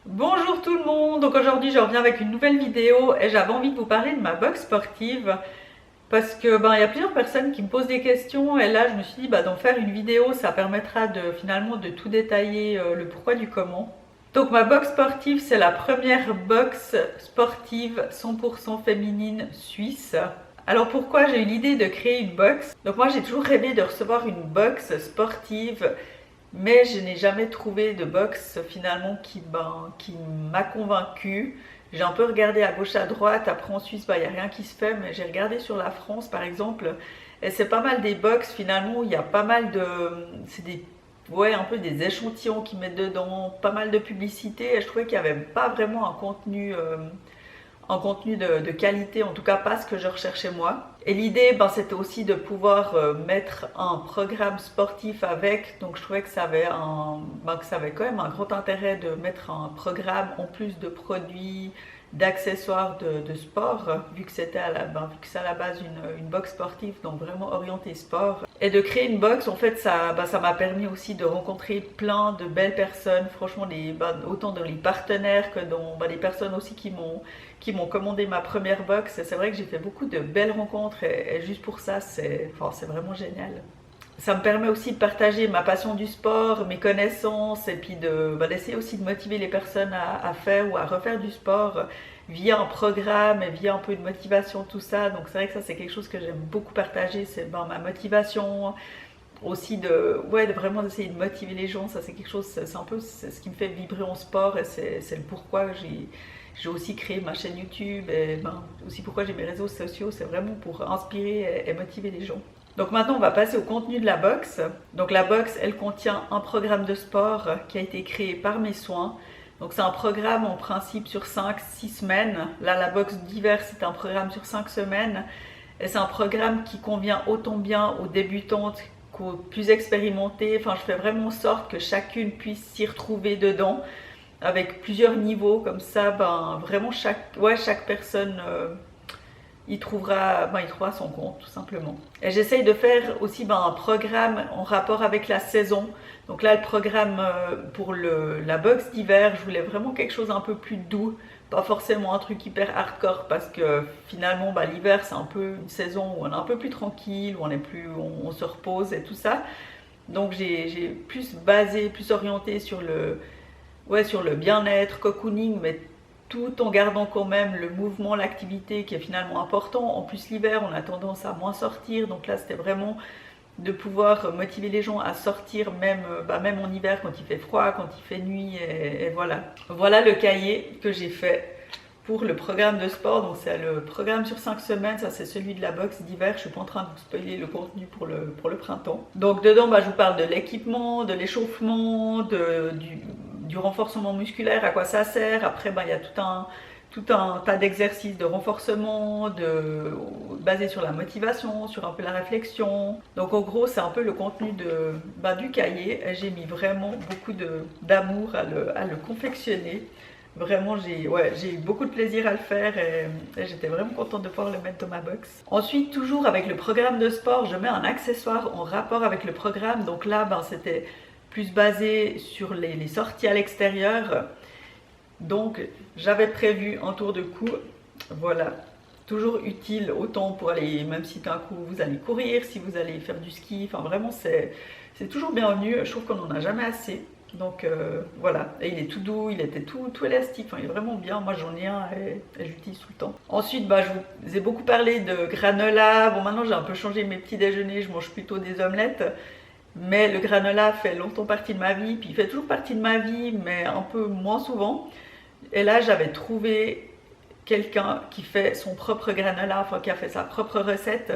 Bonjour tout le monde, donc aujourd'hui je reviens avec une nouvelle vidéo et j'avais envie de vous parler de ma box sportive parce que il y a plusieurs personnes qui me posent des questions et là je me suis dit d'en faire une vidéo, ça permettra de finalement de tout détailler, le pourquoi du comment. Donc ma box sportive, c'est la première box sportive 100% féminine suisse. Alors pourquoi j'ai eu l'idée de créer une box? Donc moi j'ai toujours rêvé de recevoir une box sportive, mais je n'ai jamais trouvé de box finalement qui m'a convaincue. J'ai un peu regardé à gauche à droite, après en Suisse il n'y a rien qui se fait, mais j'ai regardé sur la France par exemple, et c'est pas mal des box finalement où il y a pas mal de... C'est des... Ouais, un peu des échantillons qu'ils mettent dedans, pas mal de publicité, et je trouvais qu'il n'y avait pas vraiment un contenu de qualité, en tout cas pas ce que je recherchais moi. Et l'idée, c'était aussi de pouvoir mettre un programme sportif avec, donc je trouvais que que ça avait quand même un grand intérêt de mettre un programme en plus de produits, d'accessoires de sport, vu que c'était vu que c'est à la base une box sportive, donc vraiment orientée sport. Et de créer une box, en fait, ça m'a permis aussi de rencontrer plein de belles personnes, franchement, autant dans les partenaires que dans les personnes aussi qui m'ont commandé ma première box. C'est vrai que j'ai fait beaucoup de belles rencontres et juste pour ça, c'est vraiment génial. Ça me permet aussi de partager ma passion du sport, mes connaissances et puis d'essayer aussi de motiver les personnes à faire ou à refaire du sport via un programme et via un peu de motivation, tout ça. Donc c'est vrai que ça c'est quelque chose que j'aime beaucoup partager, c'est ma motivation, aussi de vraiment essayer de motiver les gens. Ça c'est quelque chose, c'est un peu ce qui me fait vibrer en sport et c'est le pourquoi j'ai aussi créé ma chaîne YouTube et aussi pourquoi j'ai mes réseaux sociaux, c'est vraiment pour inspirer et motiver les gens. Donc maintenant on va passer au contenu de la box. Donc la box elle contient un programme de sport qui a été créé par mes soins. Donc c'est un programme en principe sur 5-6 semaines. Là la box d'hiver c'est un programme sur 5 semaines. Et c'est un programme qui convient autant bien aux débutantes qu'aux plus expérimentées. Enfin je fais vraiment en sorte que chacune puisse s'y retrouver dedans, avec plusieurs niveaux, comme ça vraiment chaque personne il trouvera son compte tout simplement. Et j'essaye de faire aussi un programme en rapport avec la saison. Donc là le programme pour la box d'hiver, je voulais vraiment quelque chose un peu plus doux, pas forcément un truc hyper hardcore, parce que finalement l'hiver c'est un peu une saison où on est un peu plus tranquille, où on se repose et tout ça. Donc j'ai plus orienté sur le bien-être, cocooning, mais tout en gardant quand même le mouvement, l'activité qui est finalement important. En plus l'hiver on a tendance à moins sortir, donc là c'était vraiment de pouvoir motiver les gens à sortir même en hiver quand il fait froid, quand il fait nuit et voilà. Voilà le cahier que j'ai fait pour le programme de sport. Donc c'est le programme sur 5 semaines, ça c'est celui de la box d'hiver. Je suis pas en train de vous spoiler le contenu pour le printemps. Donc dedans je vous parle de l'équipement, de l'échauffement, du renforcement musculaire, à quoi ça sert. Après il y a tout un tas d'exercices de renforcement, basés sur la motivation, sur un peu la réflexion. Donc en gros c'est un peu le contenu du cahier. J'ai mis vraiment beaucoup d'amour à le confectionner. Vraiment, j'ai eu beaucoup de plaisir à le faire et j'étais vraiment contente de pouvoir le mettre dans ma box. Ensuite, toujours avec le programme de sport, je mets un accessoire en rapport avec le programme. Donc là, c'était plus basé sur les sorties à l'extérieur. Donc, j'avais prévu un tour de cou. Voilà, toujours utile autant pour aller, même si d'un coup vous allez courir, si vous allez faire du ski. Enfin, vraiment, c'est toujours bienvenu. Je trouve qu'on n'en a jamais assez. Donc voilà, et il est tout doux, il était tout élastique, enfin, il est vraiment bien. Moi j'en ai un et j'utilise tout le temps. Ensuite je vous ai beaucoup parlé de granola. Bon maintenant j'ai un peu changé mes petits déjeuners, je mange plutôt des omelettes. Mais le granola fait longtemps partie de ma vie, puis il fait toujours partie de ma vie, mais un peu moins souvent. Et là j'avais trouvé quelqu'un qui fait son propre granola, enfin qui a fait sa propre recette.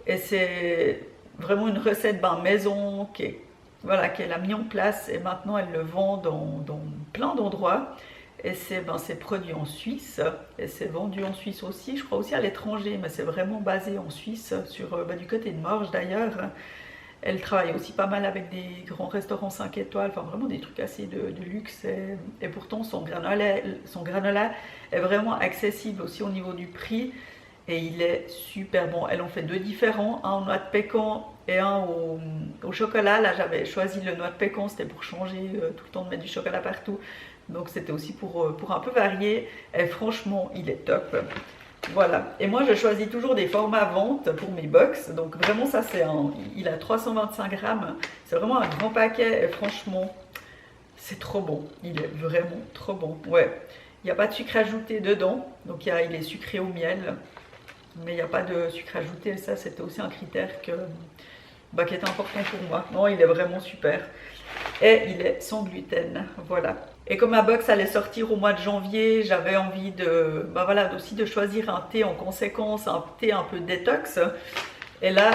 Et c'est vraiment une recette maison qu'elle a mis en place et maintenant elle le vend dans plein d'endroits. Et c'est produit en Suisse et c'est vendu en Suisse aussi, je crois aussi à l'étranger, mais c'est vraiment basé en Suisse, du côté de Morges d'ailleurs. Elle travaille aussi pas mal avec des grands restaurants 5 étoiles, enfin vraiment des trucs assez de luxe. Et pourtant son granola est vraiment accessible aussi au niveau du prix. Et il est super bon. Elle en fait deux différents, un au noix de pécan et un au chocolat. Là j'avais choisi le noix de pécan, c'était pour changer tout le temps de mettre du chocolat partout. Donc c'était aussi pour un peu varier. Et franchement, il est top. Voilà. Et moi, je choisis toujours des formats vente pour mes box. Donc vraiment, ça c'est il a 325 grammes. C'est vraiment un grand paquet. Et franchement, c'est trop bon. Il est vraiment trop bon. Ouais. Il n'y a pas de sucre ajouté dedans. Donc il est sucré au miel. Mais il n'y a pas de sucre ajouté. Et ça, c'était aussi un critère qui était important pour moi. Non, il est vraiment super. Et il est sans gluten. Voilà. Et comme ma box allait sortir au mois de janvier, j'avais envie aussi de choisir un thé en conséquence, un thé un peu détox. Et là,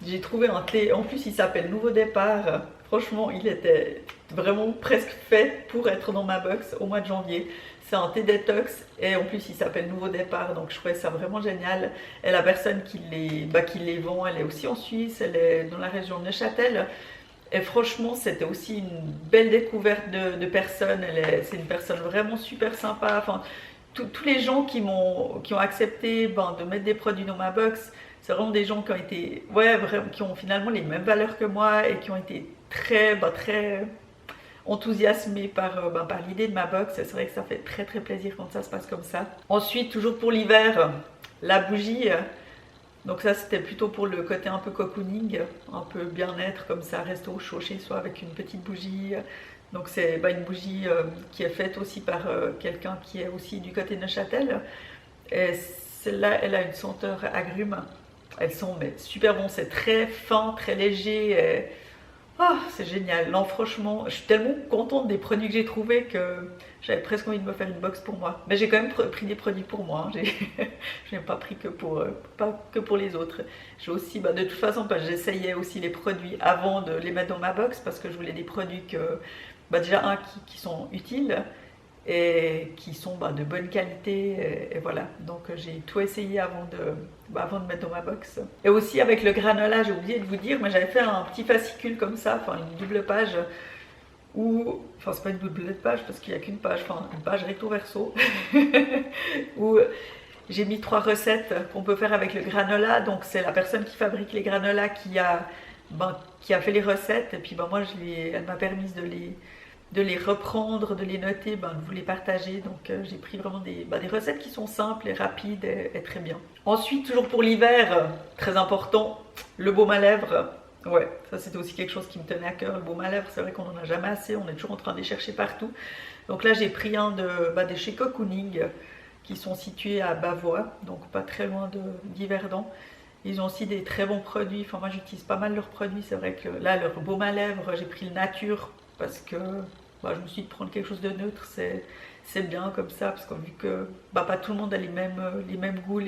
j'ai trouvé un thé, en plus il s'appelle Nouveau Départ. Franchement, il était vraiment presque fait pour être dans ma box au mois de janvier. C'est un thé détox et en plus il s'appelle Nouveau Départ, donc je trouvais ça vraiment génial. Et la personne qui les vend, elle est aussi en Suisse, elle est dans la région de Neuchâtel. Et franchement, c'était aussi une belle découverte de personnes. C'est une personne vraiment super sympa. Enfin, tous les gens qui ont accepté de mettre des produits dans ma box, c'est vraiment des gens qui ont été, qui ont finalement les mêmes valeurs que moi et qui ont été très enthousiasmés par l'idée de ma box. C'est vrai que ça fait très très plaisir quand ça se passe comme ça. Ensuite, toujours pour l'hiver, la bougie. Donc ça, c'était plutôt pour le côté un peu cocooning, un peu bien-être, comme ça, rester au chaud chez soi avec une petite bougie. Donc c'est une bougie qui est faite aussi par quelqu'un qui est aussi du côté de Neuchâtel. Et celle-là, elle a une senteur agrumes. Elles sont super bon, c'est très fin, très léger. Et... oh, c'est génial. Non, franchement, je suis tellement contente des produits que j'ai trouvés que j'avais presque envie de me faire une box pour moi. Mais j'ai quand même pris des produits pour moi. Je n'ai pas pris pas que pour les autres. J'ai aussi, de toute façon, j'essayais aussi les produits avant de les mettre dans ma box parce que je voulais des produits déjà qui sont utiles et qui sont de bonne qualité. Et voilà, donc j'ai tout essayé avant de mettre dans ma box. Et aussi avec le granola, j'ai oublié de vous dire, mais j'avais fait un petit fascicule comme ça, une double page c'est pas une double page parce qu'il n'y a qu'une page, une page recto verso où j'ai mis 3 recettes qu'on peut faire avec le granola. Donc c'est la personne qui fabrique les granolas qui a fait les recettes et puis moi elle m'a permis de les reprendre, de les noter, de vous les partager. Donc j'ai pris vraiment des recettes qui sont simples et rapides et très bien. Ensuite, toujours pour l'hiver, très important, le baume à lèvres. Ouais, ça c'était aussi quelque chose qui me tenait à cœur, le baume à lèvres. C'est vrai qu'on n'en a jamais assez, on est toujours en train de les chercher partout. Donc là j'ai pris un de chez Cocooning qui sont situés à Bavois, donc pas très loin d'Yverdon. Ils ont aussi des très bons produits, moi j'utilise pas mal leurs produits. C'est vrai que là leur baume à lèvres, j'ai pris le nature parce que je me suis dit de prendre quelque chose de neutre, c'est bien comme ça, parce que vu que pas tout le monde a les mêmes goûts,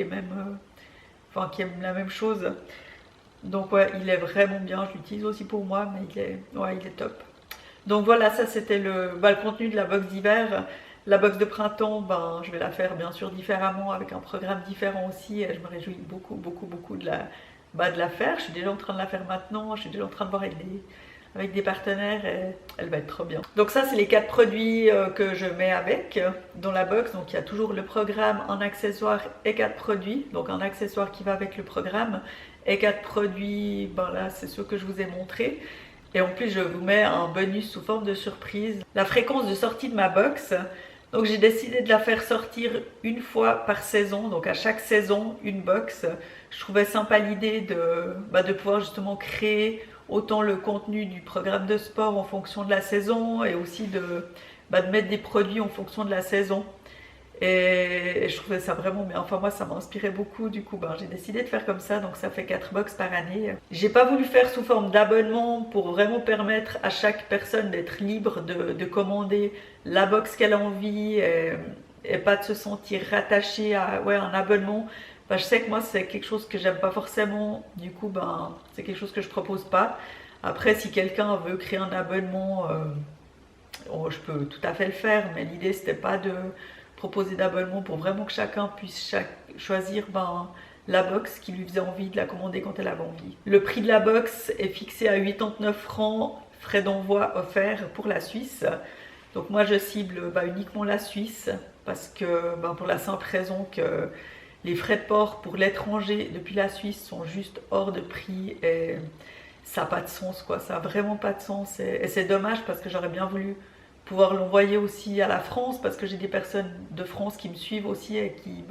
qui aiment la même chose. Donc ouais, il est vraiment bien, je l'utilise aussi pour moi, mais il est top. Donc voilà, ça c'était le contenu de la box d'hiver. La box de printemps, je vais la faire bien sûr différemment, avec un programme différent aussi, et je me réjouis beaucoup de la faire. Je suis déjà en train de la faire maintenant, je suis déjà en train de voir avec des partenaires et elle va être trop bien. Donc ça c'est les 4 produits que je mets dans la box. Donc il y a toujours le programme, un accessoire et 4 produits. Donc un accessoire qui va avec le programme et 4 produits, là c'est ceux que je vous ai montrés. Et en plus je vous mets un bonus sous forme de surprise. La fréquence de sortie de ma box, donc j'ai décidé de la faire sortir une fois par saison. Donc à chaque saison une box. Je trouvais sympa l'idée de pouvoir justement créer autant le contenu du programme de sport en fonction de la saison et aussi de mettre des produits en fonction de la saison. Et je trouvais ça vraiment bien. Moi ça m'a inspiré beaucoup. Du coup j'ai décidé de faire comme ça. Donc ça fait 4 box par année. J'ai pas voulu faire sous forme d'abonnement pour vraiment permettre à chaque personne d'être libre de commander la box qu'elle a envie et pas de se sentir rattachée à un abonnement. Je sais que moi c'est quelque chose que j'aime pas forcément, du coup c'est quelque chose que je propose pas. Après si quelqu'un veut créer un abonnement, je peux tout à fait le faire, mais l'idée c'était pas de proposer d'abonnement, pour vraiment que chacun puisse choisir la box qui lui faisait envie, de la commander quand elle avait envie. Le prix de la box est fixé à 89 francs, frais d'envoi offerts pour la Suisse. Donc moi je cible uniquement la Suisse parce que pour la simple raison que les frais de port pour l'étranger depuis la Suisse sont juste hors de prix et ça n'a pas de sens quoi, ça n'a vraiment pas de sens et c'est dommage parce que j'aurais bien voulu pouvoir l'envoyer aussi à la France, parce que j'ai des personnes de France qui me suivent aussi et qui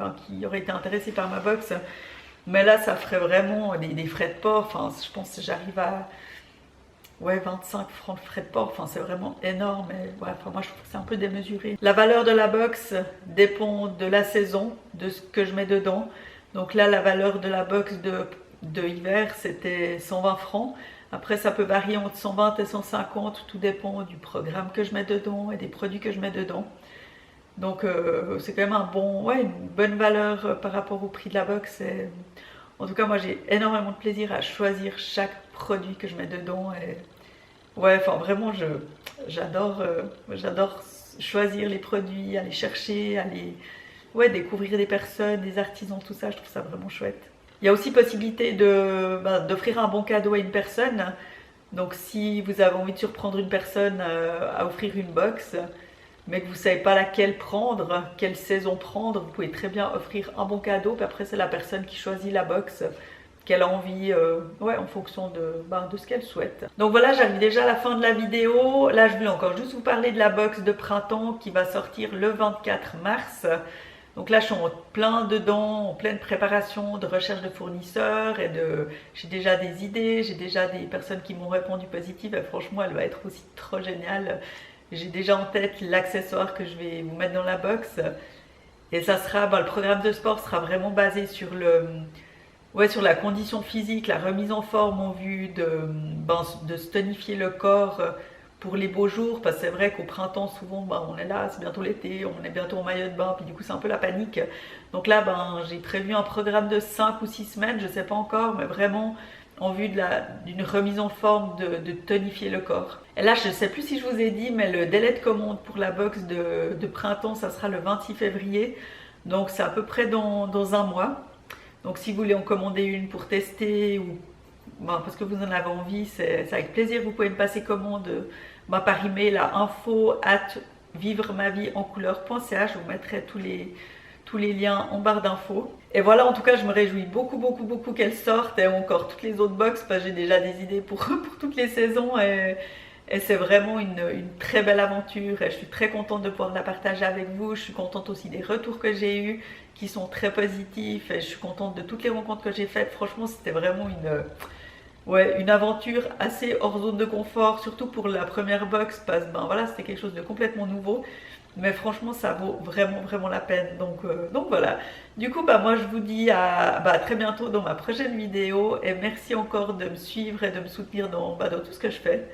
auraient été intéressées par ma box. Mais là, ça ferait vraiment des frais de port. Enfin, je pense que j'arrive à 25 francs de frais de port. Enfin, c'est vraiment énorme. Et, enfin, moi, je trouve que c'est un peu démesuré. La valeur de la box dépend de la saison, de ce que je mets dedans. Donc là, la valeur de la box de hiver, c'était 120 francs. Après, ça peut varier entre 120 et 150, tout dépend du programme que je mets dedans et des produits que je mets dedans. Donc, c'est quand même une bonne valeur par rapport au prix de la box. Et, en tout cas, moi, j'ai énormément de plaisir à choisir chaque produit que je mets dedans. Et enfin, vraiment, j'adore choisir les produits, aller chercher, aller découvrir des personnes, des artisans, tout ça. Je trouve ça vraiment chouette. Il y a aussi possibilité d'offrir un bon cadeau à une personne. Donc si vous avez envie de surprendre une personne à offrir une box, mais que vous ne savez pas laquelle prendre, quelle saison prendre, vous pouvez très bien offrir un bon cadeau. Puis après, c'est la personne qui choisit la box qu'elle a envie, en fonction de ce qu'elle souhaite. Donc voilà, j'arrive déjà à la fin de la vidéo. Là, je voulais encore juste vous parler de la box de printemps qui va sortir le 24 mars. Donc là, je suis en plein dedans, en pleine préparation de recherche de fournisseurs j'ai déjà des idées, j'ai déjà des personnes qui m'ont répondu positives et franchement, elle va être aussi trop géniale. J'ai déjà en tête l'accessoire que je vais vous mettre dans la box et ça sera, le programme de sport sera vraiment basé sur sur la condition physique, la remise en forme en vue de se tonifier le corps pour les beaux jours, parce que c'est vrai qu'au printemps souvent on est là, c'est bientôt l'été, on est bientôt en maillot de bain, puis du coup c'est un peu la panique. Donc là j'ai prévu un programme de 5 ou 6 semaines, je sais pas encore, mais vraiment en vue d'une remise en forme, de tonifier le corps. Et là je sais plus si je vous ai dit, mais le délai de commande pour la box de printemps, ça sera le 26 février, donc c'est à peu près dans un mois. Donc si vous voulez en commander une pour tester ou parce que vous en avez envie, c'est avec plaisir. Vous pouvez me passer commande par email à info@vivremaviesencouleur.ch. Je vous mettrai tous les liens en barre d'infos. Et voilà, en tout cas, je me réjouis beaucoup qu'elle sorte et encore toutes les autres box, parce que j'ai déjà des idées pour toutes les saisons et c'est vraiment une très belle aventure et je suis très contente de pouvoir la partager avec vous. Je suis contente aussi des retours que j'ai eus qui sont très positifs et je suis contente de toutes les rencontres que j'ai faites. Franchement, c'était vraiment une aventure assez hors zone de confort, surtout pour la première box, parce que c'était quelque chose de complètement nouveau. Mais franchement, ça vaut vraiment la peine. Donc voilà. Du coup, moi je vous dis à très bientôt dans ma prochaine vidéo. Et merci encore de me suivre et de me soutenir dans tout ce que je fais.